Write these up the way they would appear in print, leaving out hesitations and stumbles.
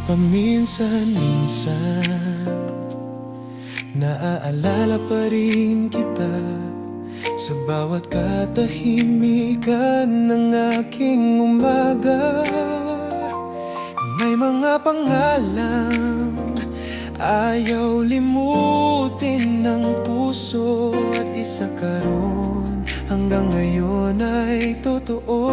Paminsan-minsan naaalala pa rin kita sa bawat katahimikan ng aking umaga. May mga pangalan ayaw limutin ng puso at isa ka ron hanggang ngayon ay totoo.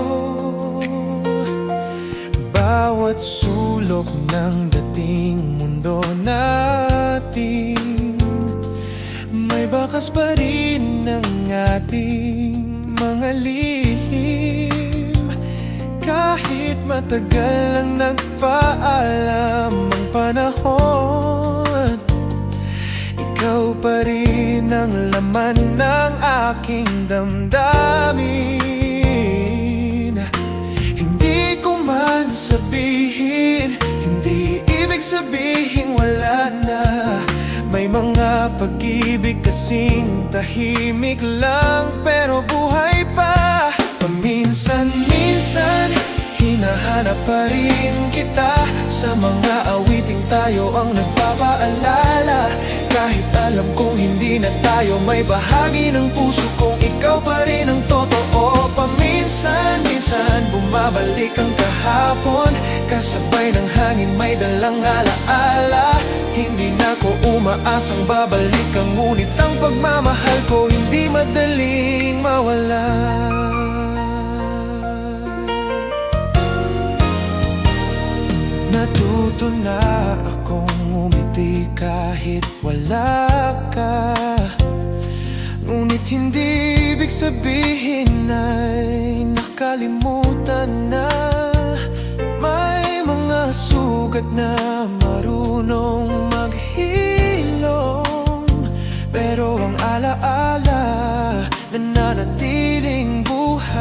Bawat sulok ng dating mundo natin may bakas pa rin ng ating mga lihim. Kahit matagal ang nagpaalam ang panahon, ikaw pa rin ang laman ng aking damdamin. Hindi ko man sabihin, hindi ibig sabihin wala na. May mga pag-ibig kasing tahimik lang pero buhay pa. Paminsan-minsan hinahanap pa rin kita sa mga awiting tayo ang nagpapaalala. Kahit alam kong hindi na tayo, may bahagi ng puso kong ikaw pa rin ang totoo. Paminsan-minsan bumabalik ang kahapon, kasabay ng hangin may dalang alaala. Hindi na ko umaasang babalik ka, ngunit ang pagmamahal ko hindi madaling mawala. Natuto na akong umiti kahit wala ka, ngunit hindi ibig sabihin ay nakalimutan na. May mga sugat na marunong maghilom, pero ang alaala nananatiling buhay.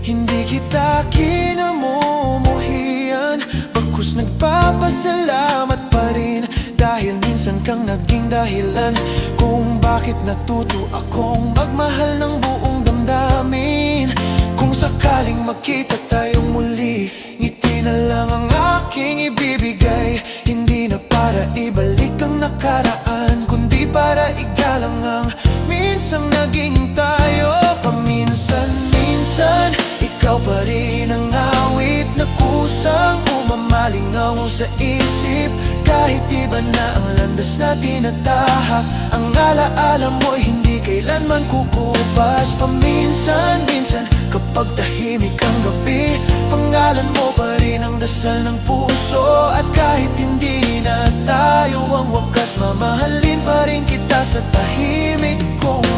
Hindi kita kinamumuhian, bagkus nagpapasalamat pa rin, dahil minsan kang naging dahilan kung bakit natuto akong magmahal ng buong damdamin. Kung sakaling makita tayong muli, ngiti na lang ang aking ibibigay. Hindi na para ibalik ang nakaraan, kundi para igalang ang minsang naging tayo. Paminsan-minsan ikaw pa rin ang awit na kusang umamalingaw sa isip. Kahit iba na ang landas na tinatahak, ang alaala mo'y hindi kailanman kukupas. Paminsan-minsan kapag tahimik ang gabi, pangalan mo pa rin ang dasal ng puso. At kahit hindi na tayo ang wakas, mamahalin pa rin kita sa tahimik kong